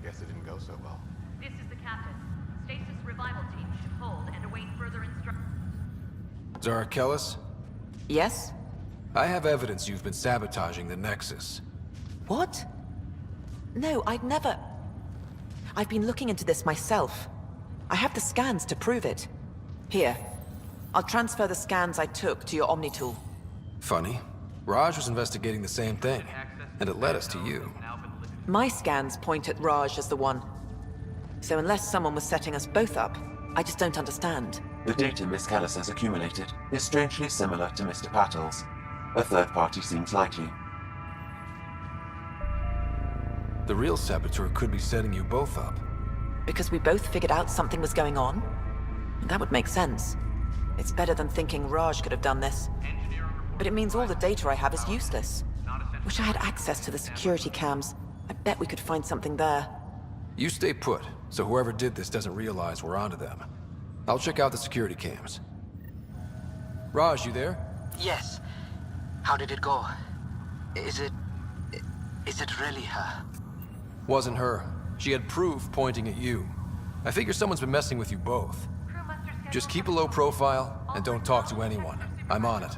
guess it didn't go so well. This is the captain. Stasis revival team should hold and await further instructions. Zarakellis? Yes? I have evidence you've been sabotaging the Nexus. What? No, I'd never... I've been looking into this myself. I have the scans to prove it. Here. I'll transfer the scans I took to your Omni tool. Funny. Raj was investigating the same thing, and it led us to you. My scans point at Raj as the one. So unless someone was setting us both up, I just don't understand. The data Miss Callis has accumulated is strangely similar to Mr. Pattle's. A third party seems likely. The real saboteur could be setting you both up. Because we both figured out something was going on? That would make sense. It's better than thinking Raj could have done this. But it means all the data I have is useless. Wish I had access to the security cams. I bet we could find something there. You stay put, so whoever did this doesn't realize we're onto them. I'll check out the security cams. Raj, you there? Yes. How did it go? Is it really her? Wasn't her. She had proof pointing at you. I figure someone's been messing with you both. Just keep a low profile and don't talk to anyone. I'm on it.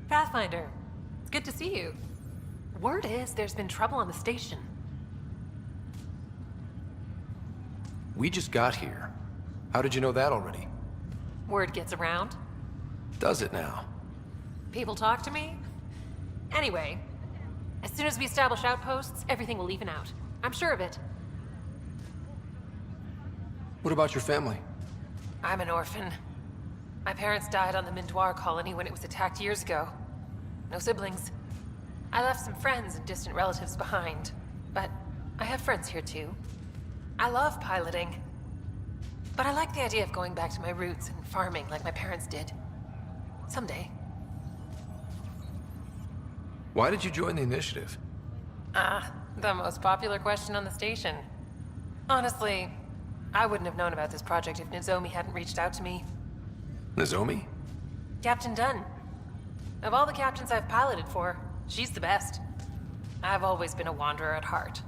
Pathfinder, it's good to see you. Word is there's been trouble on the station. We just got here. How did you know that already? Word gets around. Does it now? People talk to me. Anyway, as soon as we establish outposts, everything will even out. I'm sure of it. What about your family? I'm an orphan. My parents died on the Mindoir colony when it was attacked years ago. No siblings. I left some friends and distant relatives behind, but I have friends here too. I love piloting, but I like the idea of going back to my roots and farming like my parents did. Someday. Why did you join the initiative? The most popular question on the station. Honestly, I wouldn't have known about this project if Nozomi hadn't reached out to me. Nozomi? Captain Dunn. Of all the captains I've piloted for, she's the best. I've always been a wanderer at heart.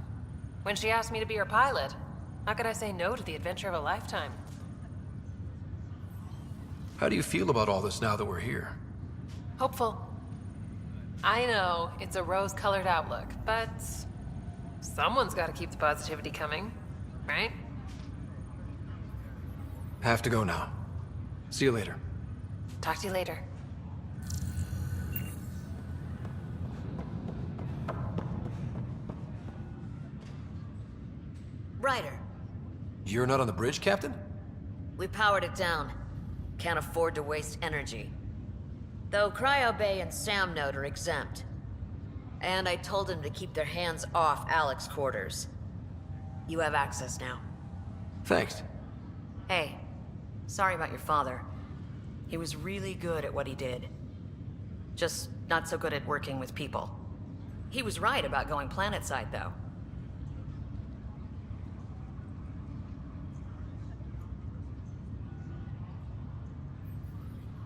When she asked me to be her pilot, how could I say no to the adventure of a lifetime? How do you feel about all this now that we're here? Hopeful. I know it's a rose-colored outlook, but someone's got to keep the positivity coming, right? Have to go now. See you later. Talk to you later. Ryder, You're not on the bridge, Captain? we powered it down. Can't afford to waste energy. Though Cryo Bay and Sam Node are exempt. And I told them to keep their hands off Alec's quarters. You have access now. Thanks. Hey, sorry about your father. He was really good at what he did. Just not so good at working with people. He was right about going planetside, though.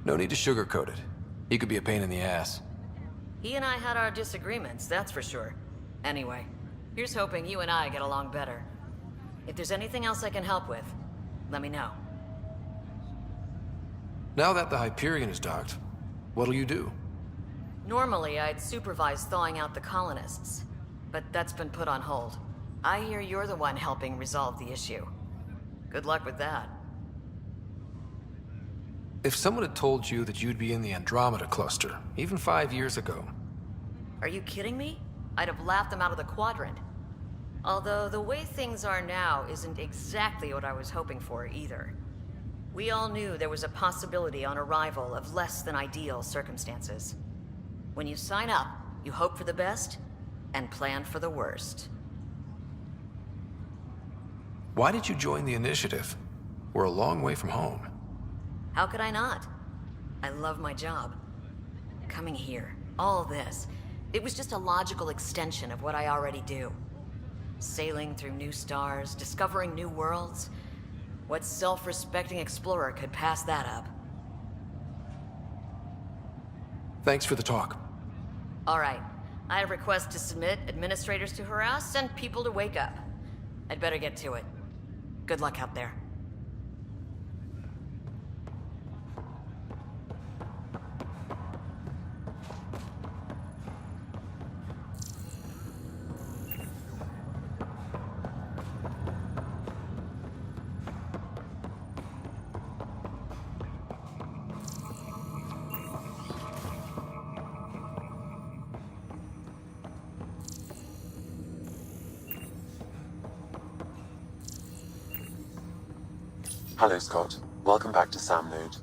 No need to sugarcoat it. He could be a pain in the ass. He and I had our disagreements, that's for sure. Anyway, here's hoping you and I get along better. If there's anything else I can help with, let me know. Now that the Hyperion is docked, what'll you do? Normally, I'd supervise thawing out the colonists, but that's been put on hold. I hear you're the one helping resolve the issue. Good luck with that. If someone had told you that you'd be in the Andromeda cluster, even 5 years ago... Are you kidding me? I'd have laughed them out of the quadrant. Although the way things are now isn't exactly what I was hoping for either. We all knew there was a possibility on arrival of less than ideal circumstances. When you sign up, you hope for the best and plan for the worst. Why did you join the initiative? We're a long way from home. How could I not? I love my job. Coming here, all this, it was just a logical extension of what I already do. Sailing through new stars, discovering new worlds. What self-respecting explorer could pass that up? Thanks for the talk. All right. I have requests to submit, administrators to harass, and people to wake up. I'd better get to it. Good luck out there. Hello, Scott. Welcome back to Sam Node.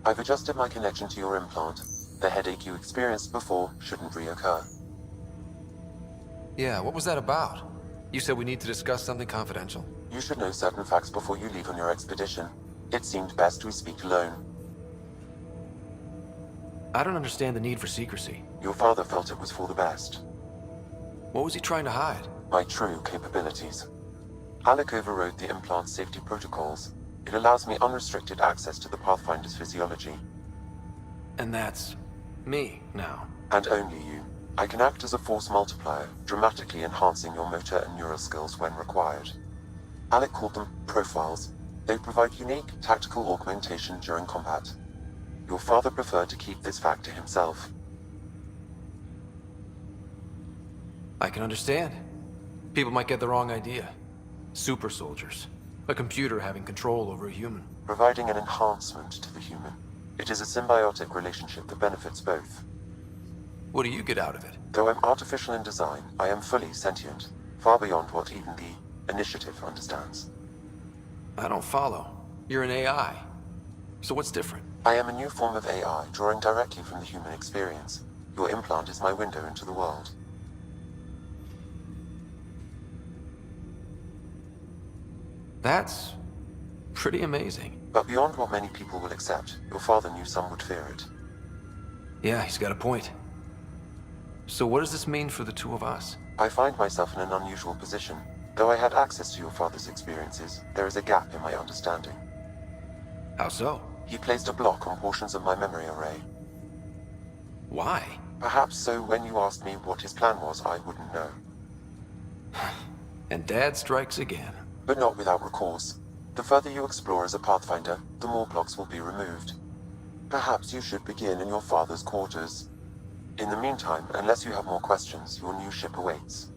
I've adjusted my connection to your implant. The headache you experienced before shouldn't reoccur. Yeah, what was that about? You said we need to discuss something confidential. You should know certain facts before you leave on your expedition. It seemed best we speak alone. I don't understand the need for secrecy. Your father felt it was for the best. What was he trying to hide? My true capabilities. Alec overrode the implant's safety protocols. It allows me unrestricted access to the Pathfinder's physiology. And that's me now. And only you. I can act as a force multiplier, dramatically enhancing your motor and neural skills when required. Alec called them profiles. They provide unique tactical augmentation during combat. Your father preferred to keep this fact to himself. I can understand. People might get the wrong idea. Super soldiers. A computer having control over a human. Providing an enhancement to the human. It is a symbiotic relationship that benefits both. What do you get out of it? Though I'm artificial in design, I am fully sentient, far beyond what even the Initiative understands. I don't follow. You're an AI. So what's different? I am a new form of AI, drawing directly from the human experience. Your implant is my window into the world. That's pretty amazing. But beyond what many people will accept, your father knew some would fear it. Yeah, he's got a point. So what does this mean for the two of us? I find myself in an unusual position. Though I had access to your father's experiences, there is a gap in my understanding. How so? He placed a block on portions of my memory array. Why? Perhaps so when you asked me what his plan was, I wouldn't know. And Dad strikes again. But not without recourse. The further you explore as a Pathfinder, the more blocks will be removed. Perhaps you should begin in your father's quarters. In the meantime, unless you have more questions, your new ship awaits.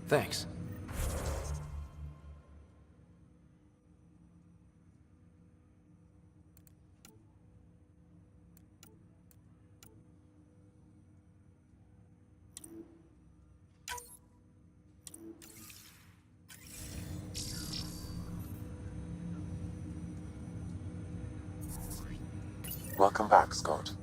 Thanks. Welcome back, Scott.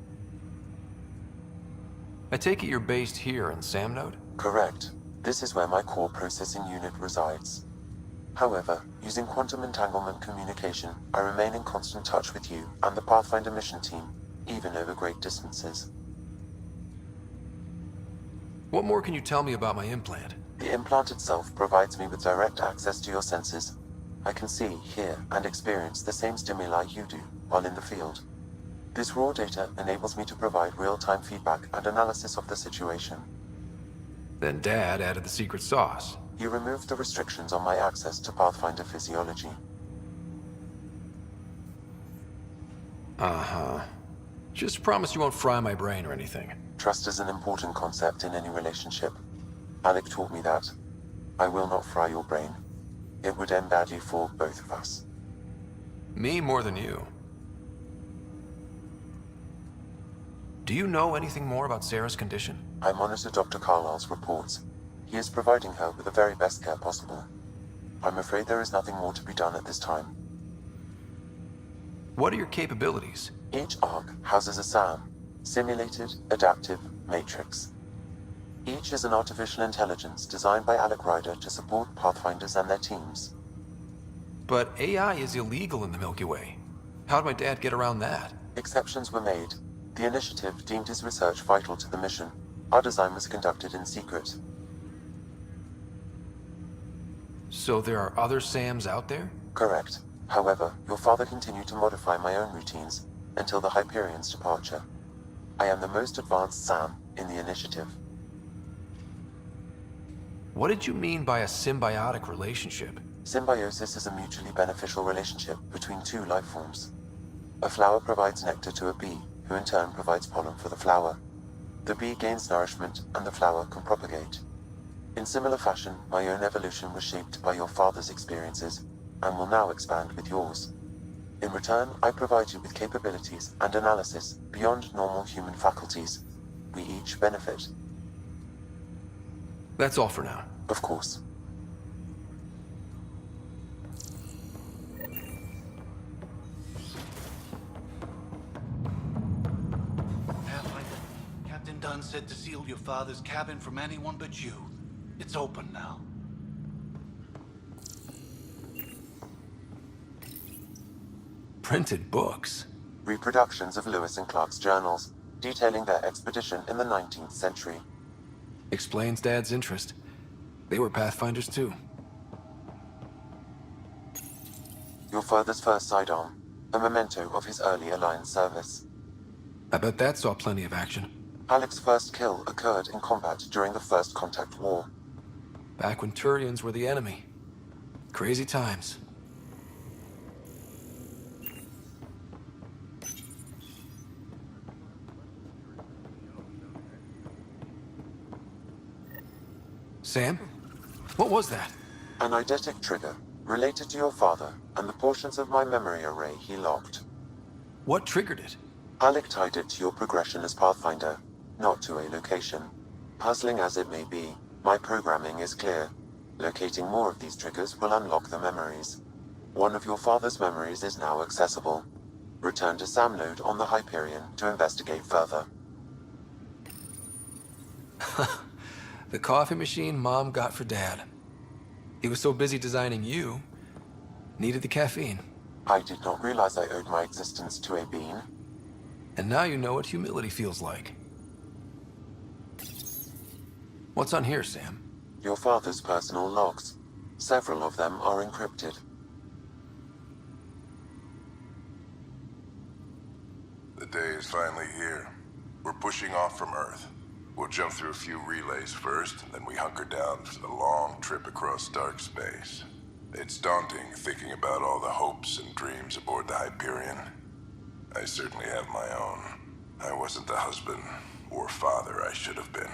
I take it you're based here in Sam Node? Correct. This is where my core processing unit resides. However, using quantum entanglement communication, I remain in constant touch with you and the Pathfinder mission team, even over great distances. What more can you tell me about my implant? The implant itself provides me with direct access to your senses. I can see, hear, and experience the same stimuli you do while in the field. This raw data enables me to provide real-time feedback and analysis of the situation. Then Dad added the secret sauce. You removed the restrictions on my access to Pathfinder physiology. Uh-huh. Just promise you won't fry my brain or anything. Trust is an important concept in any relationship. Alec taught me that. I will not fry your brain. It would end badly for both of us. Me more than you. Do you know anything more about Sarah's condition? I monitor Dr. Carlisle's reports. He is providing her with the very best care possible. I'm afraid there is nothing more to be done at this time. What are your capabilities? Each arc houses a SAM, Simulated Adaptive Matrix. Each is an artificial intelligence designed by Alec Ryder to support Pathfinders and their teams. But AI is illegal in the Milky Way. How'd my dad get around that? Exceptions were made. The Initiative deemed his research vital to the mission. Our design was conducted in secret. So there are other SAMs out there? Correct. However, your father continued to modify my own routines until the Hyperion's departure. I am the most advanced SAM in the Initiative. What did you mean by a symbiotic relationship? Symbiosis is a mutually beneficial relationship between two life forms. A flower provides nectar to a bee, who in turn provides pollen for the flower. The bee gains nourishment, and the flower can propagate. In similar fashion, my own evolution was shaped by your father's experiences, and will now expand with yours. In return, I provide you with capabilities and analysis beyond normal human faculties. We each benefit. That's all for now. Of course. Pathfinder, Captain Dunn said to seal your father's cabin from anyone but you. It's open now. Printed books? Reproductions of Lewis and Clark's journals, detailing their expedition in the 19th century. Explains Dad's interest. They were Pathfinders too. Your father's first sidearm, a memento of his early Alliance service. I bet that saw plenty of action. Alec's first kill occurred in combat during the First Contact War. Back when Turians were the enemy. Crazy times. Sam? What was that? An eidetic trigger, related to your father and the portions of my memory array he locked. What triggered it? Alec tied it to your progression as Pathfinder, not to a location. Puzzling as it may be, my programming is clear. Locating more of these triggers will unlock the memories. One of your father's memories is now accessible. Return to Sam node on the Hyperion to investigate further. The coffee machine Mom got for Dad. He was so busy designing you, needed the caffeine. I did not realize I owed my existence to a bean. And now you know what humility feels like. What's on here, Sam? Your father's personal logs. Several of them are encrypted. The day is finally here. We're pushing off from Earth. We'll jump through a few relays first, and then we hunker down for the long trip across dark space. It's daunting thinking about all the hopes and dreams aboard the Hyperion. I certainly have my own. I wasn't the husband or father I should have been.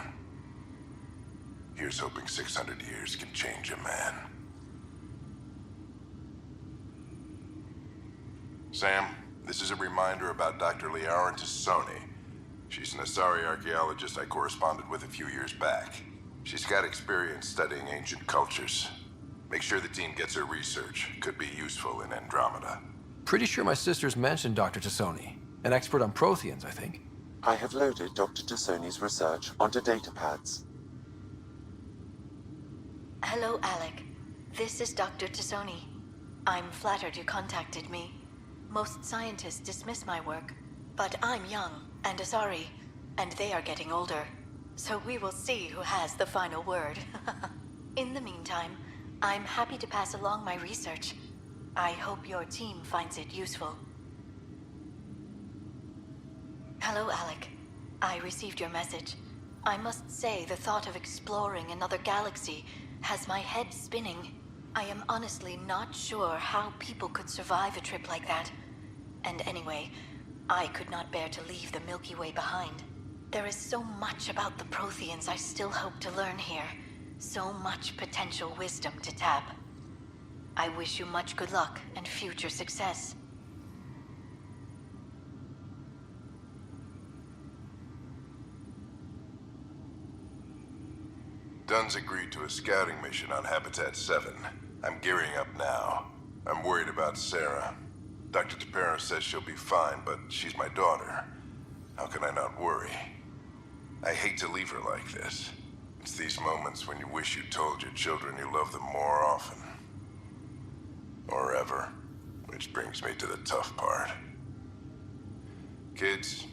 Here's hoping 600 years can change a man. Sam, this is a reminder about Dr. Liaran Tassoni. She's an Asari archaeologist I corresponded with a few years back. She's got experience studying ancient cultures. Make sure the team gets her research. Could be useful in Andromeda. Pretty sure my sisters mentioned Dr. Tassoni. An expert on Protheans, I think. I have loaded Dr. Tassoni's research onto datapads. Hello, Alec. This is Dr. Tassoni. I'm flattered you contacted me. Most scientists dismiss my work, but I'm young and Asari, and they are getting older. So we will see who has the final word. In the meantime, I'm happy to pass along my research. I hope your team finds it useful. Hello, Alec. I received your message. I must say the thought of exploring another galaxy has my head spinning. I am honestly not sure how people could survive a trip like that. And anyway, I could not bear to leave the Milky Way behind. There is so much about the Protheans I still hope to learn here. So much potential wisdom to tap. I wish you much good luck and future success. Dunn's agreed to a scouting mission on Habitat 7. I'm gearing up now. I'm worried about Sarah. Dr. Tapera says she'll be fine, but she's my daughter. How can I not worry? I hate to leave her like this. It's these moments when you wish you told your children you love them more often. Or ever. Which brings me to the tough part. Kids,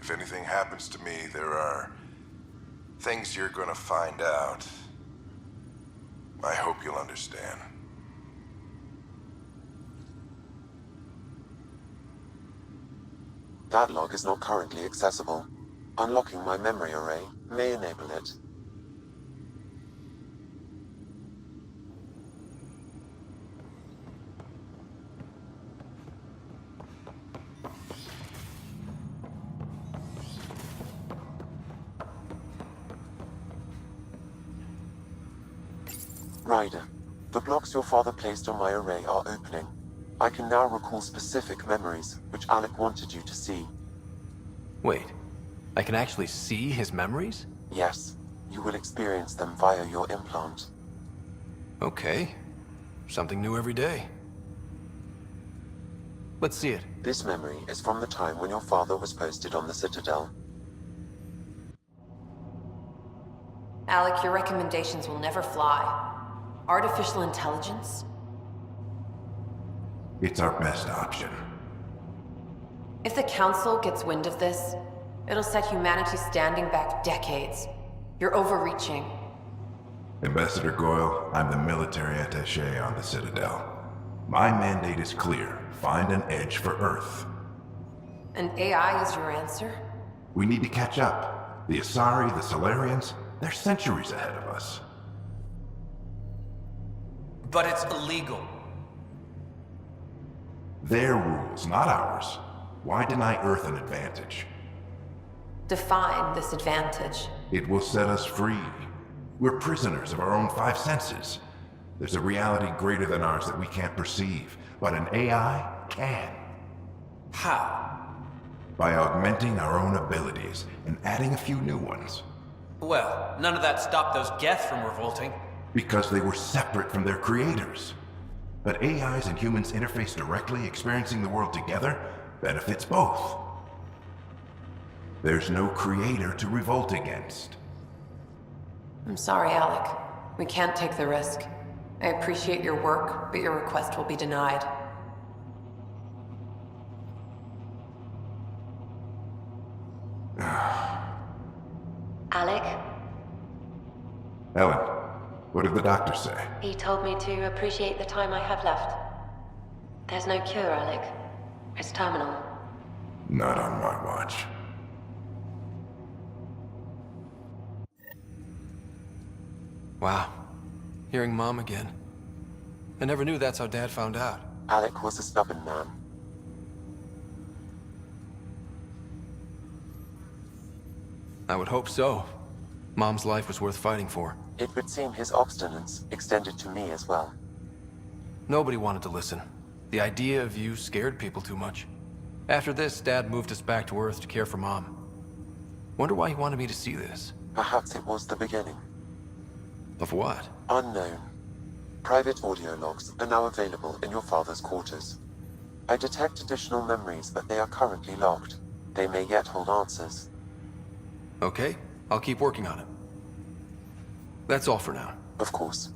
if anything happens to me, there are things you're gonna find out. I hope you'll understand. That log is not currently accessible. Unlocking my memory array may enable it. Ryder, the blocks your father placed on my array are opening. I can now recall specific memories, which Alec wanted you to see. Wait, I can actually see his memories? Yes, you will experience them via your implant. Okay. Something new every day. Let's see it. This memory is from the time when your father was posted on the Citadel. Alec, your recommendations will never fly. Artificial intelligence? It's our best option. If the Council gets wind of this, it'll set humanity standing back decades. You're overreaching. Ambassador Goyle, I'm the military attaché on the Citadel. My mandate is clear. Find an edge for Earth. And AI is your answer? We need to catch up. The Asari, the Solarians, they're centuries ahead of us. But it's illegal. Their rules, not ours. Why deny Earth an advantage? Define this advantage. It will set us free. We're prisoners of our own five senses. There's a reality greater than ours that we can't perceive, but an AI can. How? By augmenting our own abilities and adding a few new ones. Well, none of that stopped those Geth from revolting. Because they were separate from their creators. But AIs and humans interface directly, experiencing the world together, benefits both. There's no creator to revolt against. I'm sorry, Alec. We can't take the risk. I appreciate your work, but your request will be denied. Alec, Ellen, what did the doctor say? he told me to appreciate the time I have left. There's no cure, Alec. It's terminal. Not on my watch. Wow. Hearing Mom again. I never knew that's how Dad found out. Alec was a stubborn man. I would hope so. Mom's life was worth fighting for. It would seem his obstinance extended to me as well. Nobody wanted to listen. The idea of you scared people too much. After this, Dad moved us back to Earth to care for Mom. Wonder why he wanted me to see this. Perhaps it was the beginning. Of what? Unknown. Private audio logs are now available in your father's quarters. I detect additional memories, but they are currently locked. They may yet hold answers. Okay, I'll keep working on it. That's all for now. Of course.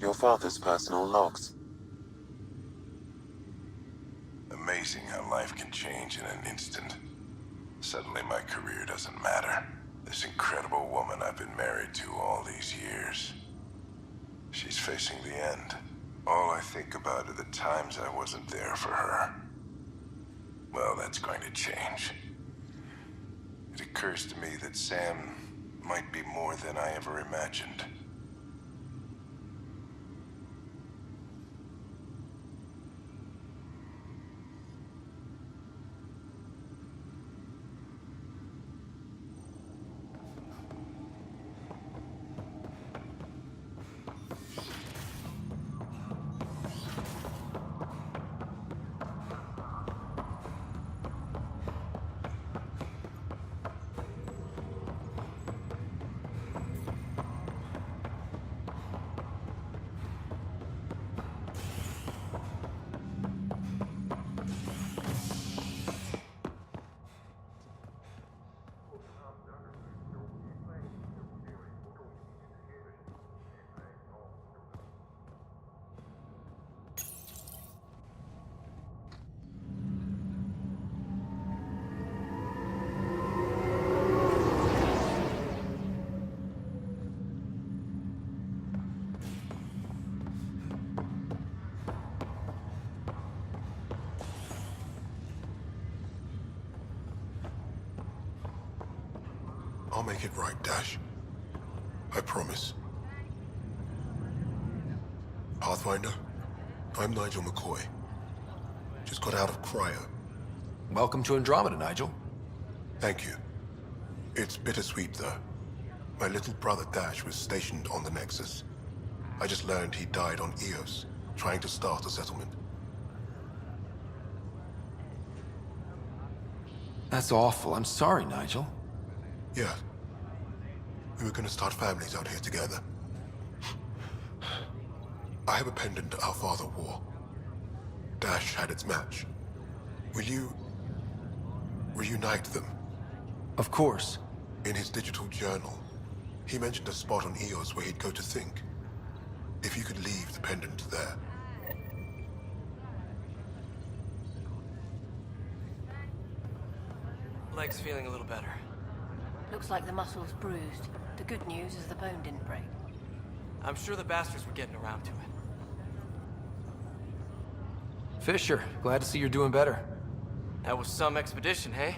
Your father's personal logs. Amazing how life can change in an instant. Suddenly my career doesn't matter. This incredible woman I've been married to all these years. She's facing the end. All I think about are the times I wasn't there for her. Well, that's going to change. It occurs to me that Sam might be more than I ever imagined. I'll make it right, Dash. I promise. Pathfinder, I'm Nigel McCoy. Just got out of cryo. Welcome to Andromeda, Nigel. Thank you. It's bittersweet, though. My little brother Dash was stationed on the Nexus. I just learned he died on Eos, trying to start a settlement. That's awful. I'm sorry, Nigel. Yeah. We were gonna start families out here together. I have a pendant our father wore. Dash had its match. Will you reunite them? Of course. In his digital journal, he mentioned a spot on Eos where he'd go to think. If you could leave the pendant there. Leg's feeling a little better. Looks like the muscle's bruised. The good news is the bone didn't break. I'm sure the bastards were getting around to it. Fisher, glad to see you're doing better. That was some expedition, hey?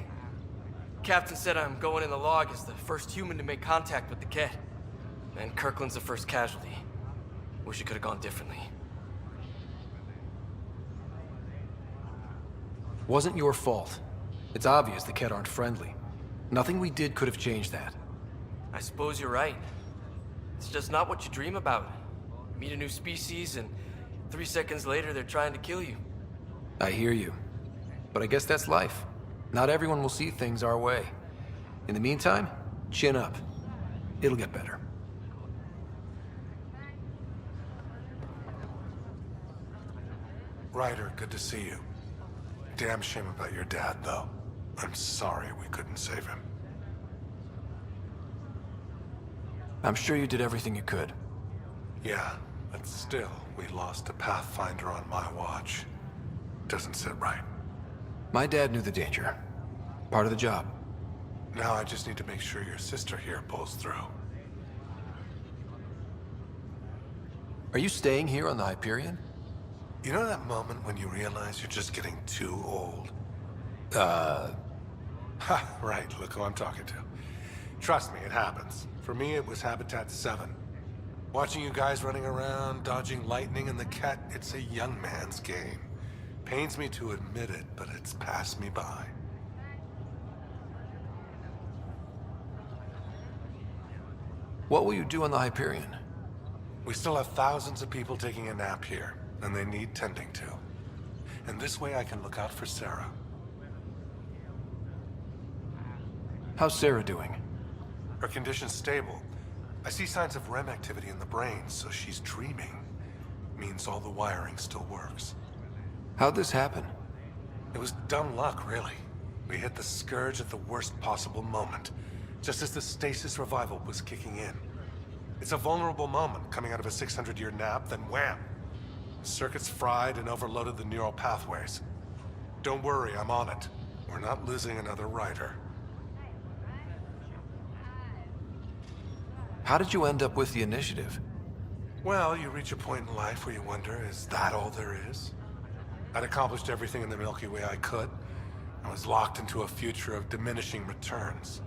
Captain said I'm going in the log as the first human to make contact with the kid. And Kirkland's the first casualty. Wish it could have gone differently. Wasn't your fault. It's obvious the Kett aren't friendly. Nothing we did could have changed that. I suppose you're right. It's just not what you dream about. Meet a new species and 3 seconds later they're trying to kill you. I hear you. But I guess that's life. Not everyone will see things our way. In the meantime, chin up. It'll get better. Ryder, good to see you. Damn shame about your dad, though. I'm sorry we couldn't save him. I'm sure you did everything you could. Yeah, but still, we lost a Pathfinder on my watch. Doesn't sit right. My dad knew the danger. Part of the job. Now I just need to make sure your sister here pulls through. Are you staying here on the Hyperion? You know that moment when you realize you're just getting too old? Ha, right, look who I'm talking to. Trust me, it happens. For me, it was Habitat 7. Watching you guys running around, dodging lightning and the Kett, it's a young man's game. Pains me to admit it, but it's passed me by. What will you do on the Hyperion? We still have thousands of people taking a nap here, and they need tending to. And this way I can look out for Sarah. How's Sarah doing? Her condition's stable. I see signs of REM activity in the brain, so she's dreaming. Means all the wiring still works. How'd this happen? It was dumb luck, really. We hit the Scourge at the worst possible moment, just as the stasis revival was kicking in. It's a vulnerable moment, coming out of a 600-year nap, then wham! Circuits fried and overloaded the neural pathways. Don't worry, I'm on it. We're not losing another Ryder. How did you end up with the initiative? Well, you reach a point in life where you wonder, is that all there is? I'd accomplished everything in the Milky Way I could. I was locked into a future of diminishing returns.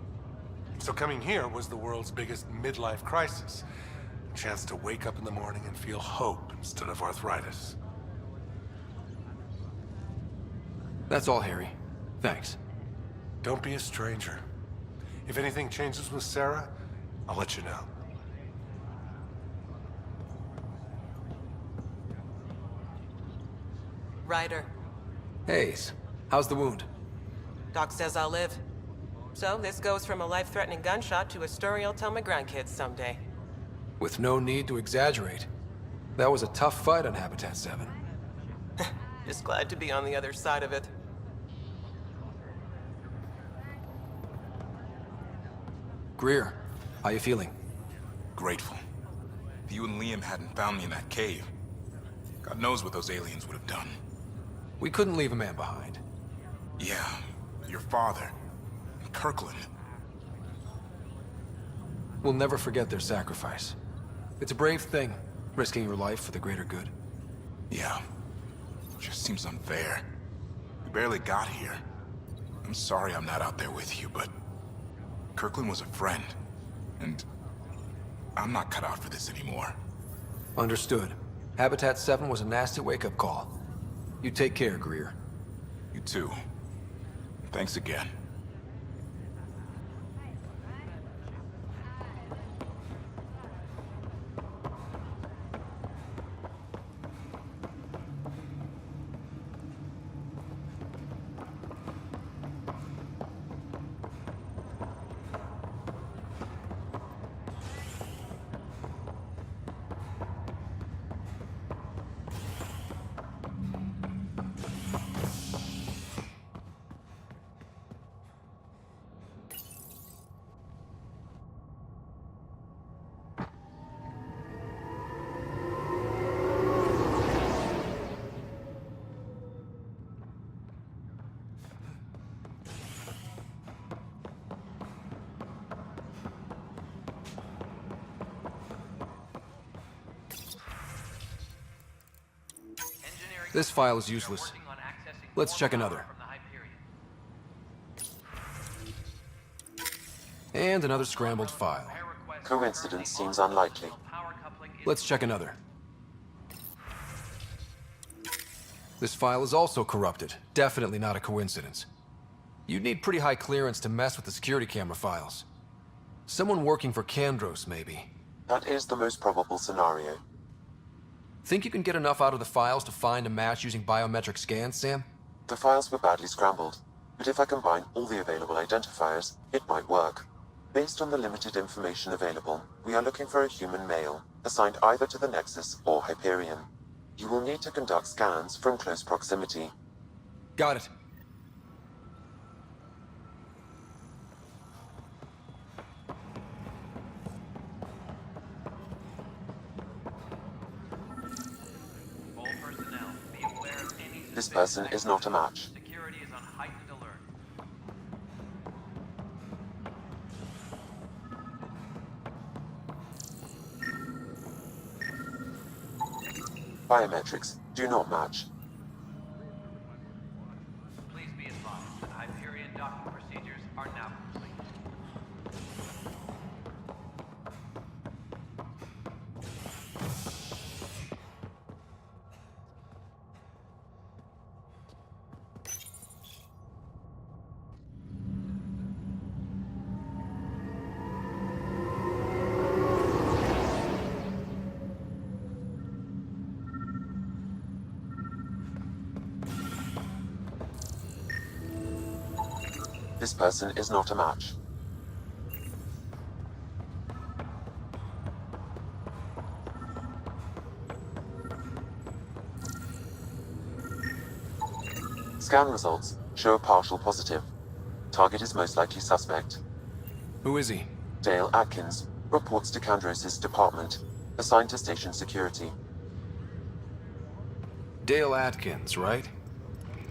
So coming here was the world's biggest midlife crisis. A chance to wake up in the morning and feel hope instead of arthritis. That's all, Harry. Thanks. Don't be a stranger. If anything changes with Sarah, I'll let you know. Ryder. Hayes, how's the wound? Doc says I'll live. So this goes from a life-threatening gunshot to a story I'll tell my grandkids someday. With no need to exaggerate. That was a tough fight on Habitat 7. Just glad to be on the other side of it. Greer, how you feeling? Grateful. If you and Liam hadn't found me in that cave, God knows what those aliens would have done. We couldn't leave a man behind. Yeah, your father. And Kirkland. We'll never forget their sacrifice. It's a brave thing, risking your life for the greater good. Yeah. Just seems unfair. We barely got here. I'm sorry I'm not out there with you, but Kirkland was a friend. And I'm not cut out for this anymore. Understood. Habitat 7 was a nasty wake-up call. You take care, Greer. You too. Thanks again. This file is useless. Let's check another. And another scrambled file. Coincidence seems unlikely. Let's check another. This file is also corrupted. Definitely not a coincidence. You'd need pretty high clearance to mess with the security camera files. Someone working for Kandros, maybe. That is the most probable scenario. Think you can get enough out of the files to find a match using biometric scans, Sam? The files were badly scrambled, but if I combine all the available identifiers, it might work. Based on the limited information available, we are looking for a human male, assigned either to the Nexus or Hyperion. You will need to conduct scans from close proximity. Got it. This person is not a match. Security is on heightened alert. Biometrics do not match. Please be advised that Hyperion docking procedures are now complete. This person is not a match. Scan results show a partial positive. Target is most likely suspect. Who is he? Dale Atkins, reports to Kandros' department, assigned to station security. Dale Atkins, right?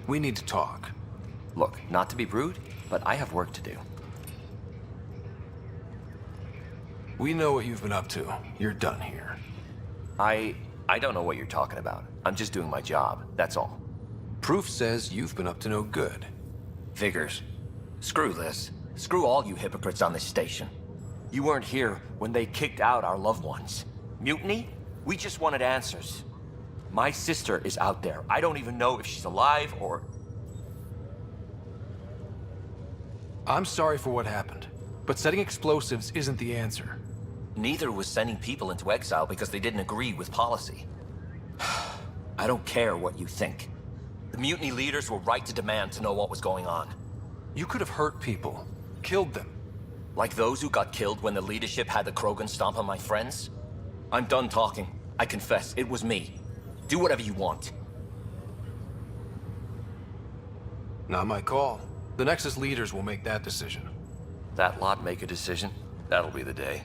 We need to talk. Look, not to be rude, but I have work to do. We know what you've been up to. You're done here. I don't know what you're talking about. I'm just doing my job, that's all. Proof says you've been up to no good. Figures. Screw this. Screw all you hypocrites on this station. You weren't here when they kicked out our loved ones. Mutiny? We just wanted answers. My sister is out there. I don't even know if she's alive or... I'm sorry for what happened, but setting explosives isn't the answer. Neither was sending people into exile because they didn't agree with policy. I don't care what you think. The mutiny leaders were right to demand to know what was going on. You could have hurt people, killed them. Like those who got killed when the leadership had the Krogan stomp on my friends? I'm done talking. I confess, it was me. Do whatever you want. Not my call. The Nexus leaders will make that decision. That lot make a decision? That'll be the day.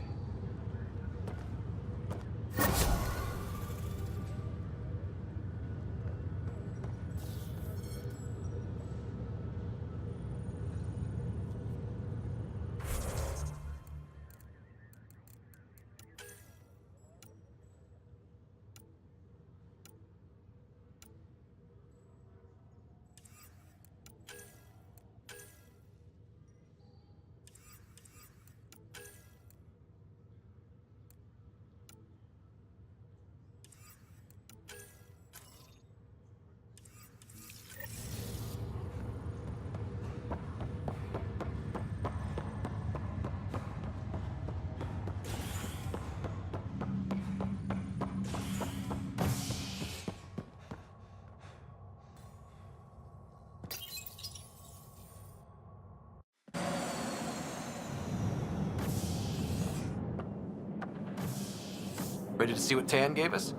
Ready to see what Tan gave us?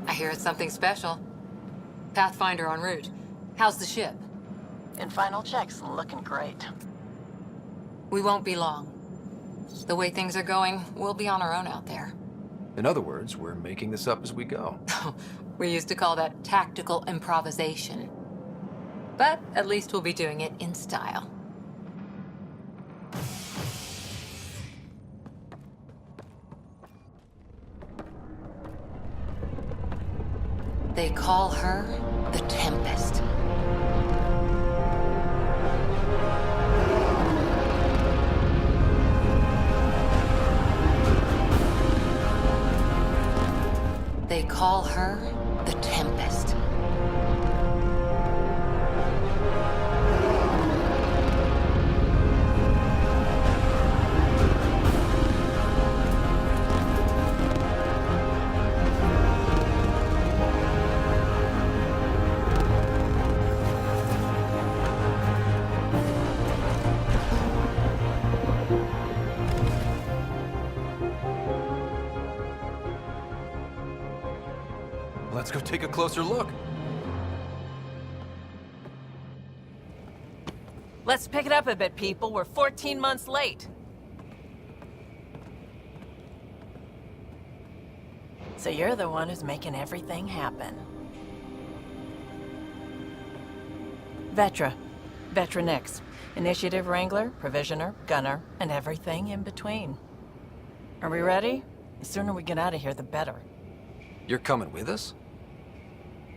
I hear it's something special. Pathfinder en route. How's the ship? In final checks, looking great. We won't be long. The way things are going, we'll be on our own out there. In other words, we're making this up as we go. We used to call that tactical improvisation. But at least we'll be doing it in style. They call her the Tempest. They call her the Tempest. Let's go take a closer look. Let's pick it up a bit, people. We're 14 months late. So you're the one who's making everything happen. Vetra. Vetra Nix. Initiative Wrangler, Provisioner, Gunner, and everything in between. Are we ready? The sooner we get out of here, the better. You're coming with us?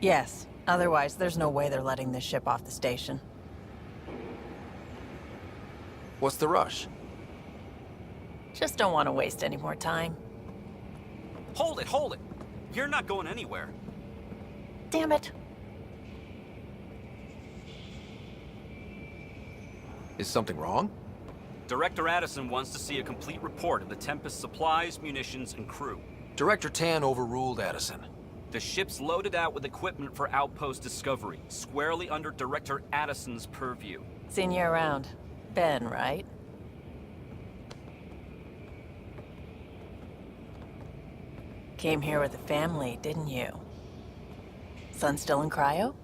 Yes. Otherwise, there's no way they're letting this ship off the station. What's the rush? Just don't want to waste any more time. Hold it, hold it! You're not going anywhere. Damn it. Is something wrong? Director Addison wants to see a complete report of the Tempest's supplies, munitions, and crew. Director Tan overruled Addison. The ship's loaded out with equipment for outpost discovery, squarely under Director Addison's purview. Seen you around. Ben, right? Came here with a family, didn't you? Son still in cryo?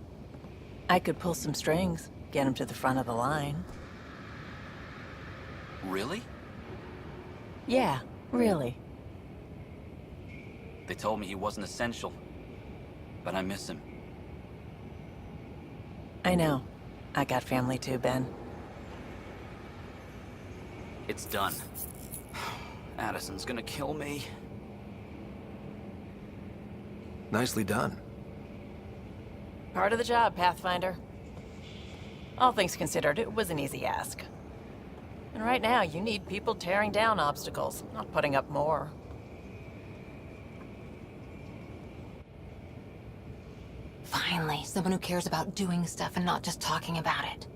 I could pull some strings, get him to the front of the line. Really? Yeah, really. They told me he wasn't essential, but I miss him. I know. I got family too, Ben. It's done. Addison's gonna kill me. Nicely done. Part of the job, Pathfinder. All things considered, it was an easy ask. And right now, you need people tearing down obstacles, not putting up more. Finally, someone who cares about doing stuff and not just talking about it.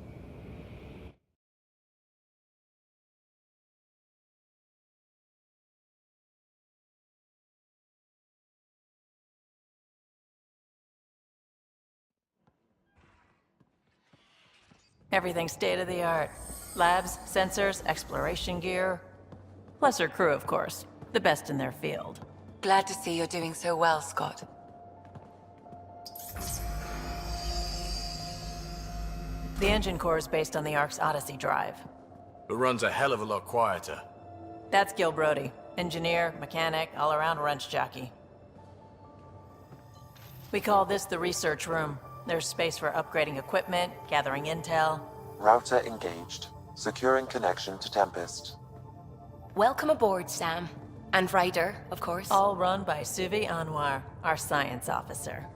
Everything's state-of-the-art. Labs, sensors, exploration gear. Plus her crew, of course. The best in their field. Glad to see you're doing so well, Scott. The engine core is based on the Ark's Odyssey drive. It runs a hell of a lot quieter. That's Gil Brody. Engineer, mechanic, all-around wrench jockey. We call this the research room. There's space for upgrading equipment, gathering intel. Router engaged. Securing connection to Tempest. Welcome aboard, Sam. And Ryder, of course. All run by Suvi Anwar, our science officer.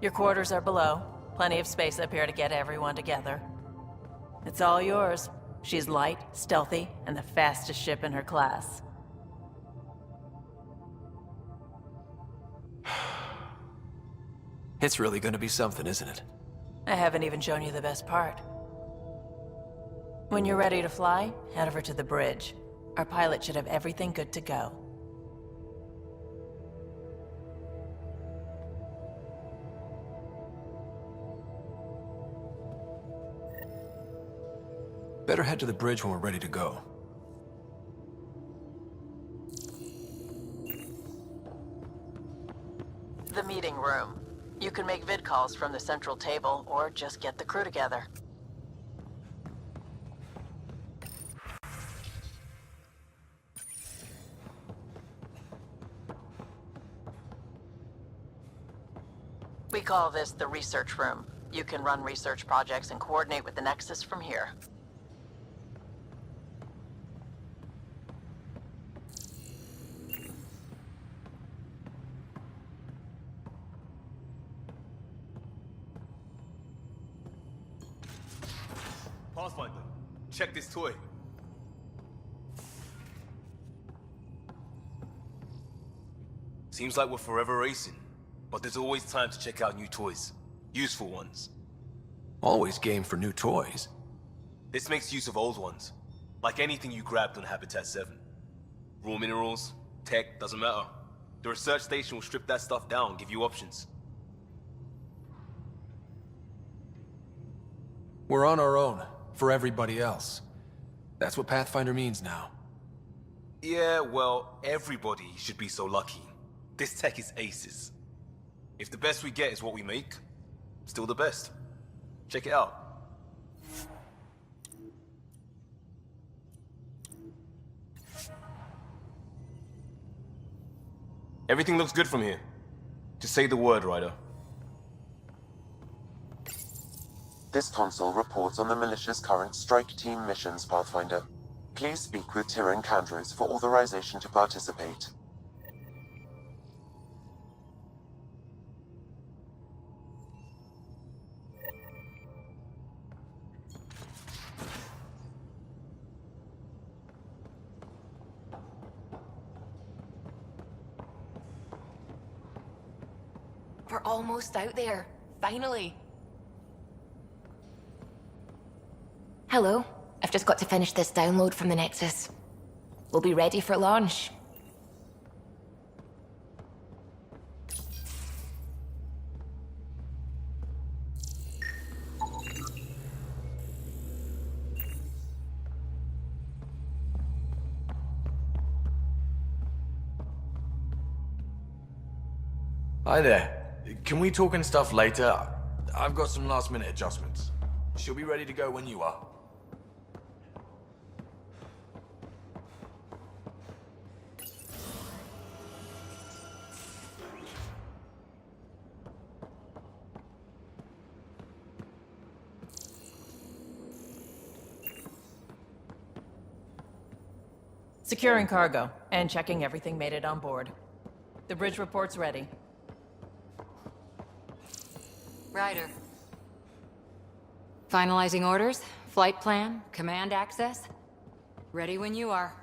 Your quarters are below. Plenty of space up here to get everyone together. It's all yours. She's light, stealthy, and the fastest ship in her class. It's really gonna be something, isn't it? I haven't even shown you the best part. When you're ready to fly, head over to the bridge. Our pilot should have everything good to go. Better head to the bridge when we're ready to go. The meeting room. You can make vid calls from the central table, or just get the crew together. We call this the research room. You can run research projects and coordinate with the Nexus from here. Pathfinder, check this toy. Seems like we're forever racing, but there's always time to check out new toys. Useful ones. Always game for new toys. This makes use of old ones, like anything you grabbed on Habitat 7. Raw minerals, tech, doesn't matter. The research station will strip that stuff down and give you options. We're on our own, for everybody else. That's what Pathfinder means now. Yeah, well, everybody should be so lucky. This tech is aces. If the best we get is what we make, still the best. Check it out. Everything looks good from here. Just say the word, Ryder. This console reports on the militia's current strike team missions, Pathfinder. Please speak with Tyrion Candros for authorization to participate. We're almost out there. Finally. Hello. I've just got to finish this download from the Nexus. We'll be ready for launch. Hi there. Can we talk and stuff later? I've got some last-minute adjustments. She'll be ready to go when you are. Securing cargo, and checking everything made it on board. The bridge report's ready. Ryder. Finalizing orders, flight plan, command access. Ready when you are.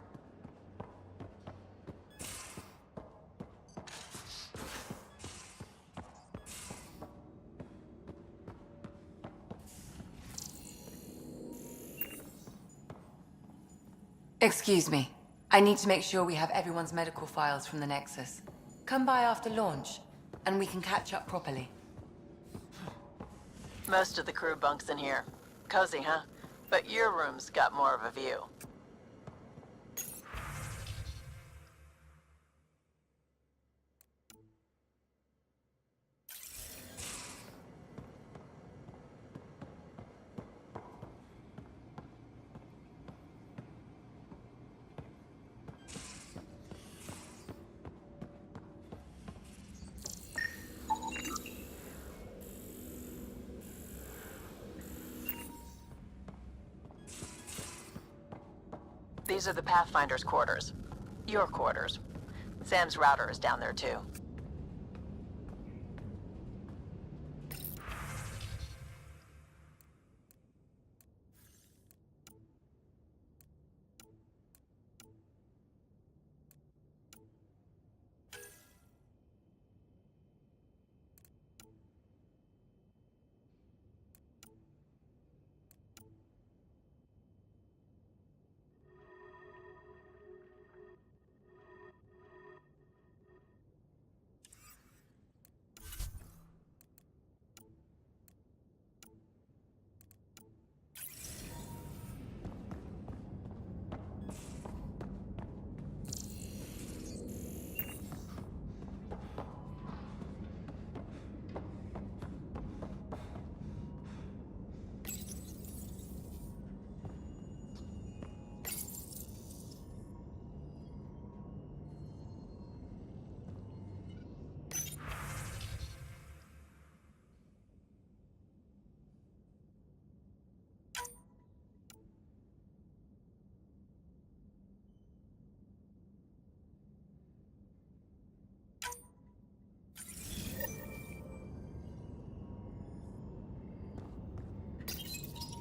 Excuse me. I need to make sure we have everyone's medical files from the Nexus. Come by after launch, and we can catch up properly. Most of the crew bunks in here. Cozy, huh? But your room's got more of a view. These are the Pathfinder's quarters. Your quarters. Sam's router is down there too.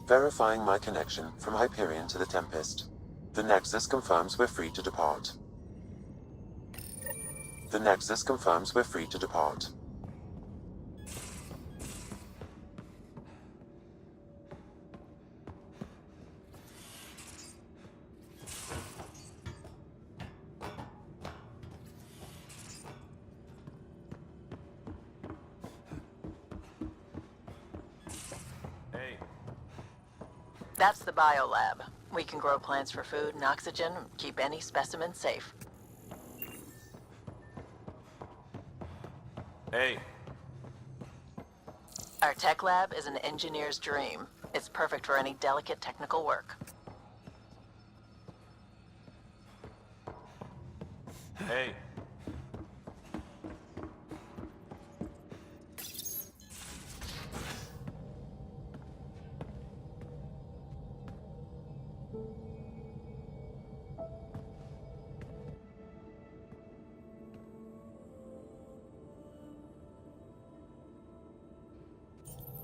Verifying my connection from Hyperion to the Tempest. The Nexus confirms we're free to depart. The Nexus confirms we're free to depart. That's the biolab. We can grow plants for food and oxygen, and keep any specimen safe. Hey. Our tech lab is an engineer's dream. It's perfect for any delicate technical work. Hey.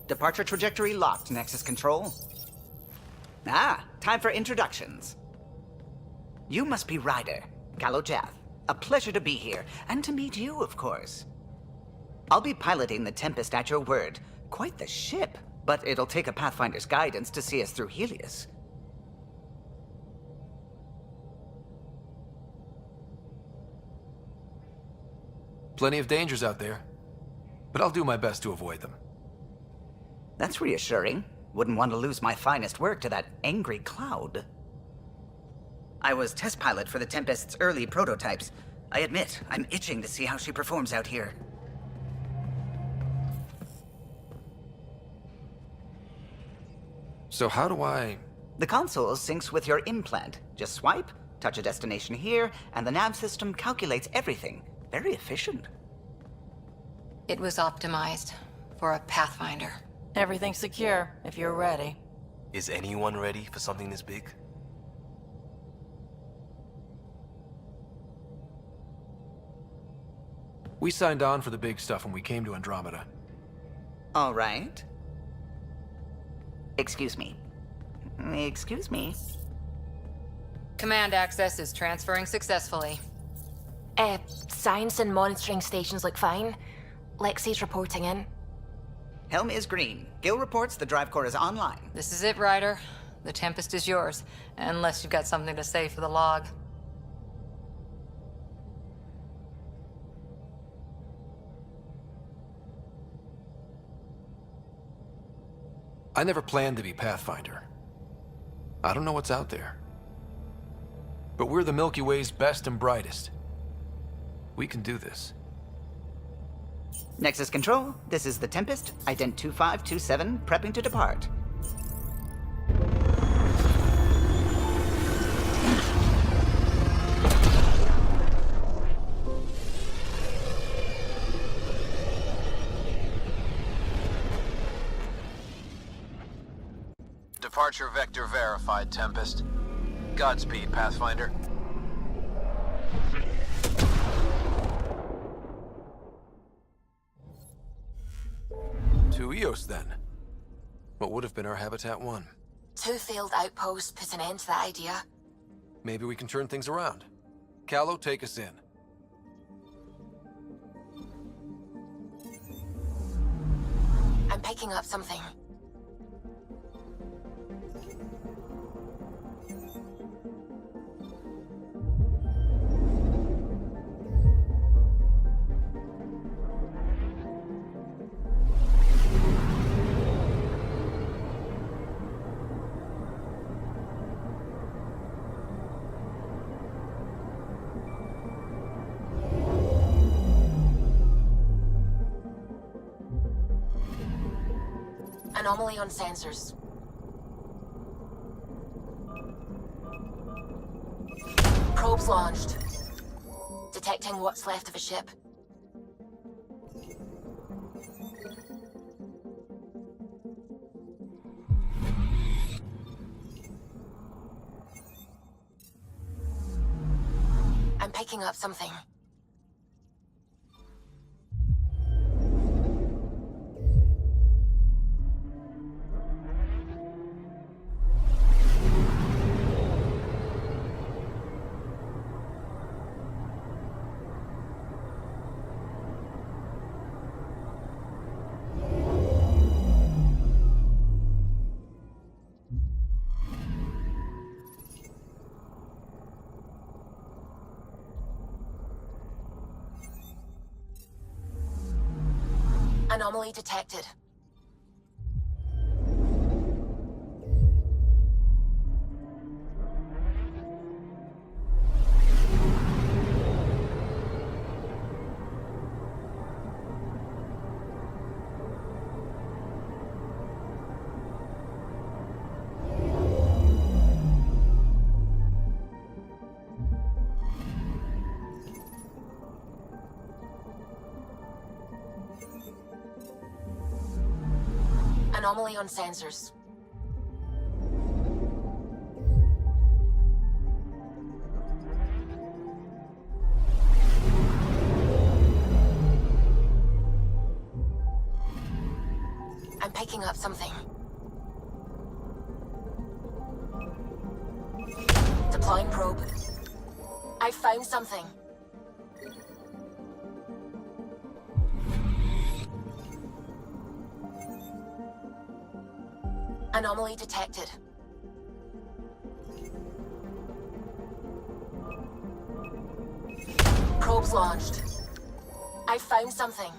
Departure trajectory locked, Nexus Control. Ah, time for introductions. You must be Ryder, Jath. A pleasure to be here, and to meet you, of course. I'll be piloting the Tempest at your word. Quite the ship, but it'll take a Pathfinder's guidance to see us through Helios. Plenty of dangers out there, but I'll do my best to avoid them. That's reassuring. Wouldn't want to lose my finest work to that angry cloud. I was test pilot for the Tempest's early prototypes. I admit, I'm itching to see how she performs out here. So how do I... The console syncs with your implant. Just swipe, touch a destination here, and the nav system calculates everything. Very efficient. It was optimized for a Pathfinder. Everything's secure, if you're ready. Is anyone ready for something this big? We signed on for the big stuff when we came to Andromeda. All right. Excuse me. Excuse me. Command access is transferring successfully. Science and monitoring stations look fine. Lexi's reporting in. Helm is green. Gil reports the drive core is online. This is it, Ryder. The Tempest is yours, unless you've got something to say for the log. I never planned to be Pathfinder. I don't know what's out there. But we're the Milky Way's best and brightest. We can do this. Nexus Control, this is the Tempest, ident 2527, prepping to depart. Departure vector verified, Tempest. Godspeed, Pathfinder. To Eos, then. What would have been our Habitat 1? 2 failed outposts put an end to that idea. Maybe we can turn things around. Callow, take us in. I'm picking up something. Anomaly on sensors. Probes launched. Detecting what's left of a ship. I'm picking up something. Anomaly detected. Anomaly on sensors. I'm picking up something. Deploying probe. I found something. Anomaly detected. Probes launched. I found something.